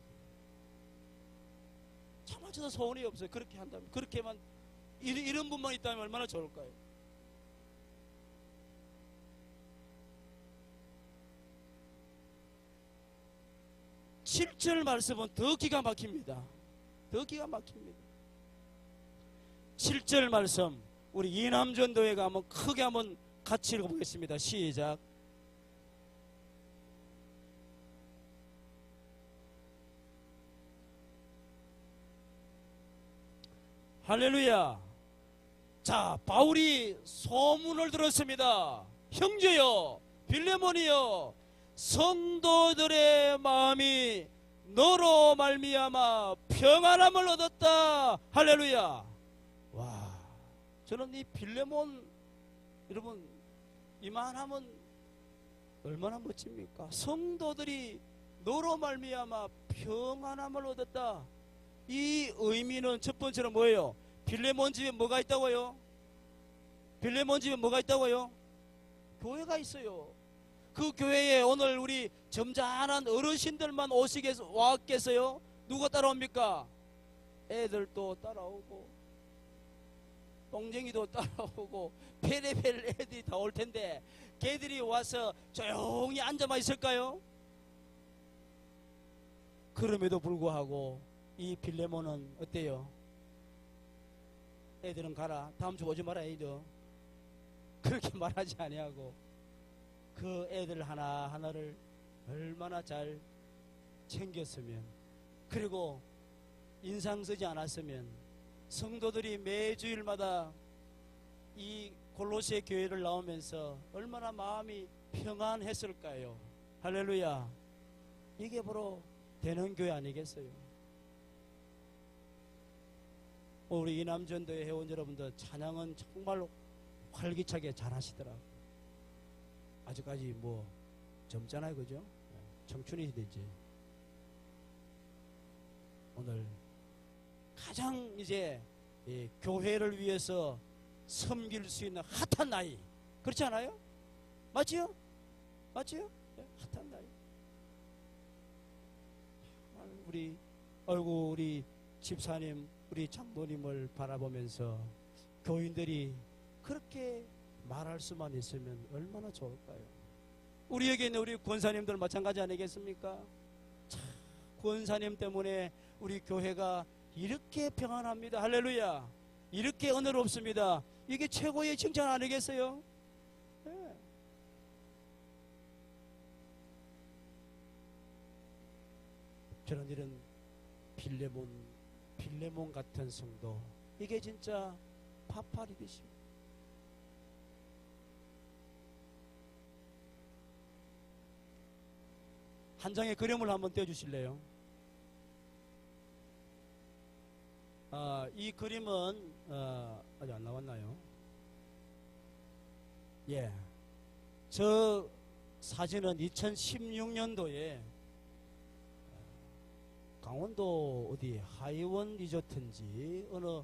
차마 저도 소원이 없어요. 그렇게 한다면, 그렇게만 이런 분만 있다면 얼마나 좋을까요? 칠 절 말씀은 더 기가 막힙니다. 더 기가 막힙니다. 7절 말씀 우리 이남전도회가 한번 크게 한번 같이 읽어보겠습니다. 시작. 할렐루야. 자, 바울이 소문을 들었습니다. 형제여, 빌레몬이여, 성도들의 마음이 너로 말미암아 평안함을 얻었다. 할렐루야. 와, 저는 이 빌레몬 여러분 이만하면 얼마나 멋집니까? 성도들이 너로 말미암아 평안함을 얻었다. 이 의미는 첫 번째로 뭐예요? 빌레몬 집에 뭐가 있다고요? 빌레몬 집에 뭐가 있다고요? 교회가 있어요. 그 교회에 오늘 우리 점잖은 어르신들만 왔겠어요? 누가 따라옵니까? 애들도 따라오고 똥쟁이도 따라오고 페레펠 애들이 다 올 텐데 걔들이 와서 조용히 앉아만 있을까요? 그럼에도 불구하고 이 빌레몬은 어때요? 애들은 가라. 다음 주 오지 마라 애들. 그렇게 말하지 아니하고 그 애들 하나하나를 얼마나 잘 챙겼으면, 그리고 인상 쓰지 않았으면 성도들이 매주일마다 이 골로새 교회를 나오면서 얼마나 마음이 평안했을까요? 할렐루야. 이게 바로 되는 교회 아니겠어요? 우리 이남전도회 회원 여러분들 찬양은 정말로 활기차게 잘하시더라고요. 아직까지 뭐 젊잖아요, 그죠? 청춘이 되지. 오늘 가장 이제 교회를 위해서 섬길 수 있는 핫한 나이, 그렇지 않아요? 맞지요? 맞지요? 핫한 나이. 우리 집사님, 우리 장로님을 바라보면서 교인들이 그렇게 말할 수만 있으면 얼마나 좋을까요? 우리에게 있는 우리 권사님들 마찬가지 아니겠습니까? 참, 권사님 때문에 우리 교회가 이렇게 평안합니다. 할렐루야. 이렇게 은혜롭습니다. 이게 최고의 칭찬 아니겠어요? 네. 저는 이런 빌레몬 같은 성도, 이게 진짜 파파리듯입니다. 한 장의 그림을 한번 떼어주실래요? 이 그림은 아직 안 나왔나요? 예, 저 사진은 2016년도에 강원도 어디 하이원 리조트인지 어느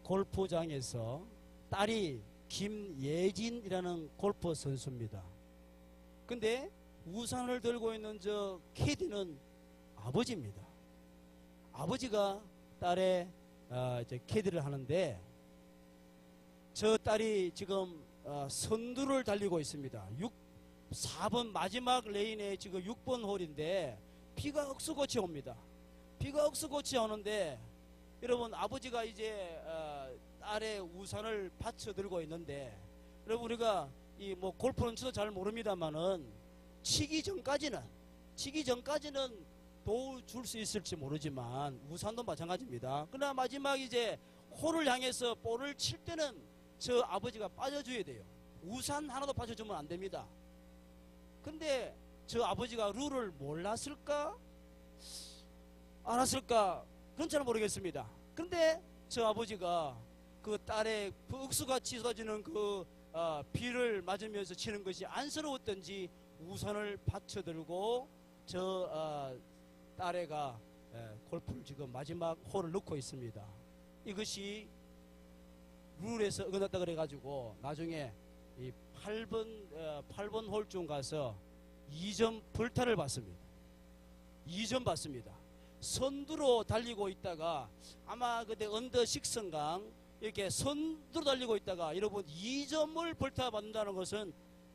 골프장에서 딸이 김예진이라는 골프 선수입니다. 근데 우산을 들고 있는 저 캐디는 아버지입니다. 아버지가 딸의 이제 캐디를 하는데, 저 딸이 지금 선두를 달리고 있습니다. 4번 마지막 레인에 지금 6번 홀인데 비가 억수같이 옵니다. 비가 억수같이 오는데, 여러분 아버지가 이제 딸의 우산을 받쳐 들고 있는데, 여러분 우리가 이 뭐 골프는 저도 잘 모릅니다만은 치기 전까지는 도와줄 수 있을지 모르지만 우산도 마찬가지입니다. 그러나 마지막 이제 홀을 향해서 볼을 칠 때는 저 아버지가 빠져줘야 돼요. 우산 하나도 받쳐주면 안 됩니다. 근데 저 아버지가 룰을 몰랐을까? 알았을까? 그건 잘 모르겠습니다. 근데 저 아버지가 그 딸의 그 억수같이 쏟아지는 그 비를 맞으면서 치는 것이 안쓰러웠던지 우산을 받쳐들고 저 딸애가 골프를 지금 마지막 홀을 넣고 있습니다. 이것이 룰에서 어긋났다 그래가지고 나중에 이 8번 홀쯤 가서 2점 벌타를 받습니다. 2점 받습니다. 선두로 달리고 있다가 아마 그때 언더 식선강 이렇게 선두로 달리고 있다가 여러분 2점을 벌타 받는다는 것은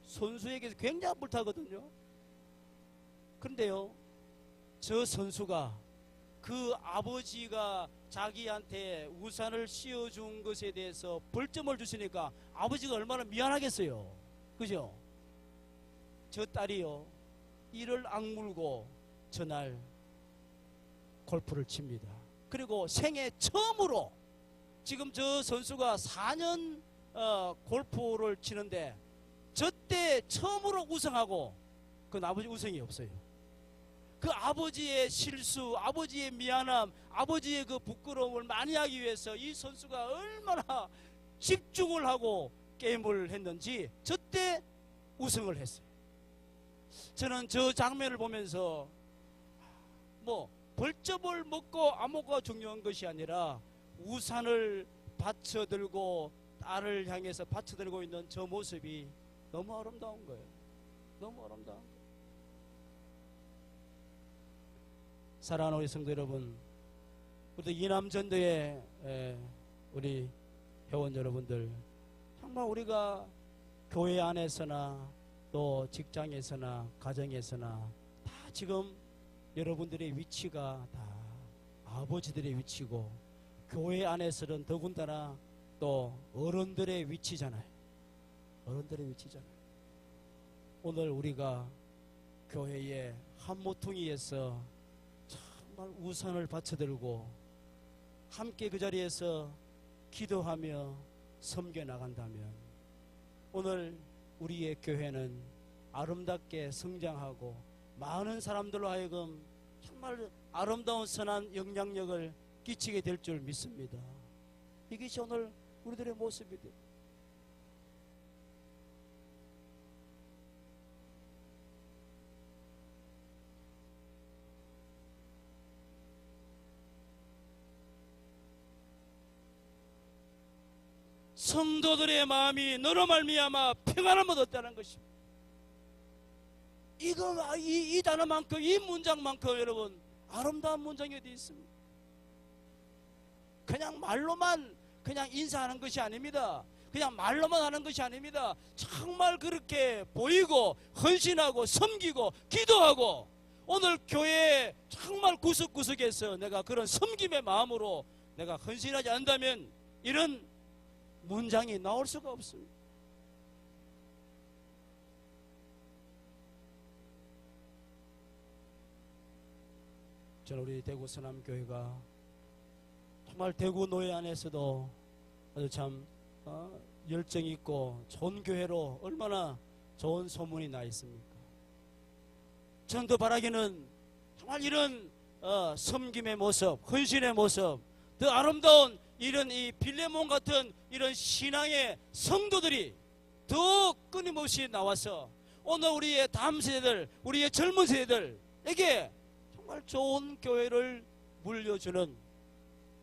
선수에게 굉장한 벌타거든요. 그런데요, 저 선수가 그 아버지가 자기한테 우산을 씌워준 것에 대해서 벌점을 주시니까 아버지가 얼마나 미안하겠어요. 그죠? 저 딸이요, 이를 악물고 전날 골프를 칩니다. 그리고 생애 처음으로 지금 저 선수가 4년 골프를 치는데 저때 처음으로 우승하고 그 아버지 우승이 없어요. 그 아버지의 실수, 아버지의 미안함, 아버지의 그 부끄러움을 많이 하기 위해서 이 선수가 얼마나 집중을 하고 게임을 했는지 저때 우승을 했어요. 저는 저 장면을 보면서 뭐 벌점을 먹고 안먹고가 중요한 것이 아니라 우산을 받쳐들고 딸을 향해서 받쳐들고 있는 저 모습이 너무 아름다운 거예요. 너무 아름다운 거예요. 사랑하는 우리 성도 여러분, 우리 이남전도의 우리 회원 여러분들, 정말 우리가 교회 안에서나 또 직장에서나 가정에서나 다 지금 여러분들의 위치가 다 아버지들의 위치고, 교회 안에서는 더군다나 또 어른들의 위치잖아요. 어른들의 위치잖아요. 오늘 우리가 교회의 한 모퉁이에서 정말 우산을 받쳐들고 함께 그 자리에서 기도하며 섬겨 나간다면 오늘 우리의 교회는 아름답게 성장하고 많은 사람들로 하여금 정말 아름다운 선한 영향력을 끼치게 될 줄 믿습니다. 이것이 오늘 우리들의 모습이다. 성도들의 마음이 너로 말미암아 평안함을 얻었다는 것입니다. 이 단어만큼, 이 문장만큼 여러분 아름다운 문장이 어디 있습니까? 그냥 말로만 그냥 인사하는 것이 아닙니다. 그냥 말로만 하는 것이 아닙니다. 정말 그렇게 보이고 헌신하고 섬기고 기도하고, 오늘 교회 정말 구석구석에서 내가 그런 섬김의 마음으로 내가 헌신하지 않는다면 이런 문장이 나올 수가 없습니다. 저는 우리 대구 서남교회가 정말 대구 노예 안에서도 아주 참 열정이 있고 좋은 교회로 얼마나 좋은 소문이 나 있습니까? 저는 더 바라기는 정말 이런 섬김의 모습, 헌신의 모습, 더 아름다운 이런 이 빌레몬 같은 이런 신앙의 성도들이 더 끊임없이 나와서 오늘 우리의 다음 세대들, 우리의 젊은 세대들에게 정말 좋은 교회를 물려주는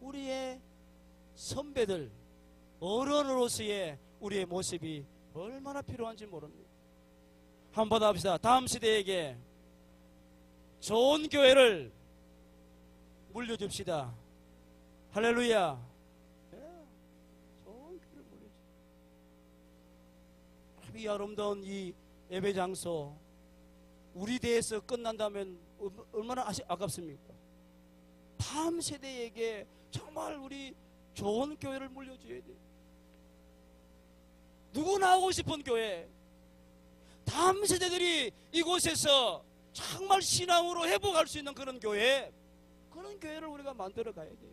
우리의 선배들, 어른으로서의 우리의 모습이 얼마나 필요한지 모릅니다. 한번 받아봅시다. 다음 세대에게 좋은 교회를 물려줍시다. 할렐루야. 좋은 교회를 물려줍시다. 이 아름다운 이 예배 장소 우리 대에서 끝난다면 얼마나 아깝습니까? 다음 세대에게 정말 우리 좋은 교회를 물려줘야 돼요. 누구나 하고 싶은 교회, 다음 세대들이 이곳에서 정말 신앙으로 회복할 수 있는 그런 교회, 그런 교회를 우리가 만들어 가야 돼요.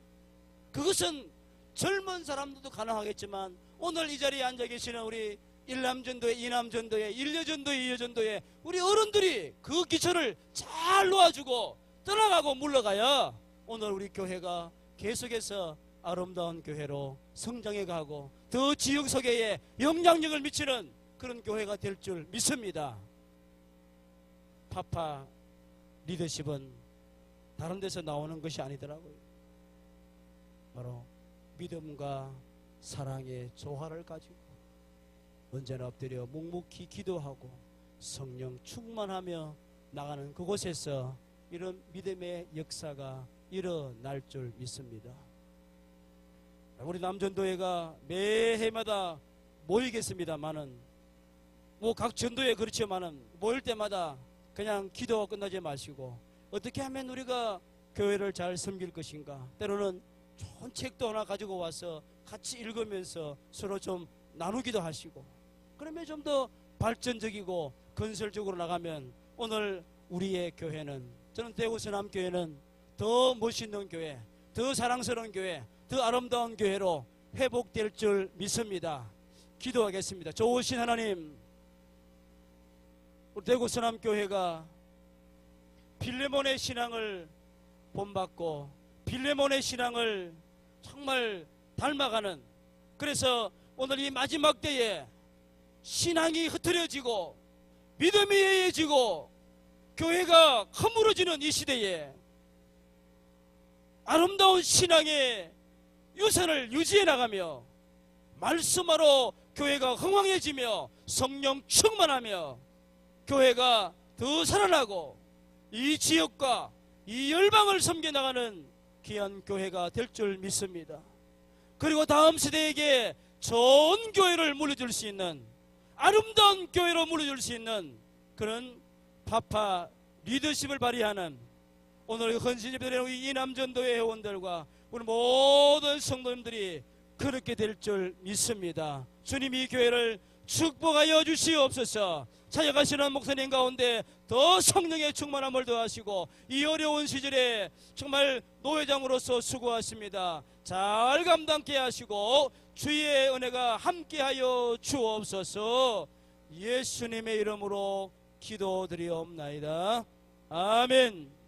그것은 젊은 사람들도 가능하겠지만 오늘 이 자리에 앉아 계시는 우리 일남전도회, 이남전도회, 일여전도회, 이여전도회 우리 어른들이 그 기초를 잘 놓아주고 떠나가고 물러가야 오늘 우리 교회가 계속해서 아름다운 교회로 성장해 가고 더 지역사회에 영향력을 미치는 그런 교회가 될 줄 믿습니다. 파파 리더십은 다른 데서 나오는 것이 아니더라고요. 바로 믿음과 사랑의 조화를 가지고 언제나 엎드려 묵묵히 기도하고 성령 충만하며 나가는 그곳에서 이런 믿음의 역사가 일어날 줄 믿습니다. 우리 남전도회가 매해마다 모이겠습니다만은 각 전도회 그렇지만은 모일 때마다 그냥 기도가 끝나지 마시고 어떻게 하면 우리가 교회를 잘 섬길 것인가, 때로는 좋은 책도 하나 가지고 와서 같이 읽으면서 서로 좀 나누기도 하시고, 그러면 좀 더 발전적이고 건설적으로 나가면 오늘 우리의 교회는, 저는 대구서남교회는 더 멋있는 교회, 더 사랑스러운 교회, 더 아름다운 교회로 회복될 줄 믿습니다. 기도하겠습니다. 좋으신 하나님, 우리 대구서남교회가 빌레몬의 신앙을 본받고 빌레몬의 신앙을 정말 닮아가는, 그래서 오늘 이 마지막 때에 신앙이 흐트러지고 믿음이 해해지고 교회가 허물어지는 이 시대에 아름다운 신앙의 유산을 유지해 나가며 말씀하러 교회가 흥왕해지며 성령 충만하며 교회가 더 살아나고 이 지역과 이 열방을 섬겨나가는 귀한 교회가 될 줄 믿습니다. 그리고 다음 세대에게 좋은 교회를 물려줄 수 있는, 아름다운 교회로 물려줄 수 있는 그런 파파 리더십을 발휘하는 오늘 헌신예배드리는 이 이남전도회 회원들과 우리 모든 성도님들이 그렇게 될 줄 믿습니다. 주님이 이 교회를 축복하여 주시옵소서. 찾아가시는 목사님 가운데 더 성령의 충만함을 더하시고 이 어려운 시절에 정말 노회장으로서 수고하십니다. 잘 감당케 하시고 주의 은혜가 함께하여 주옵소서. 예수님의 이름으로 기도드리옵나이다. 아멘.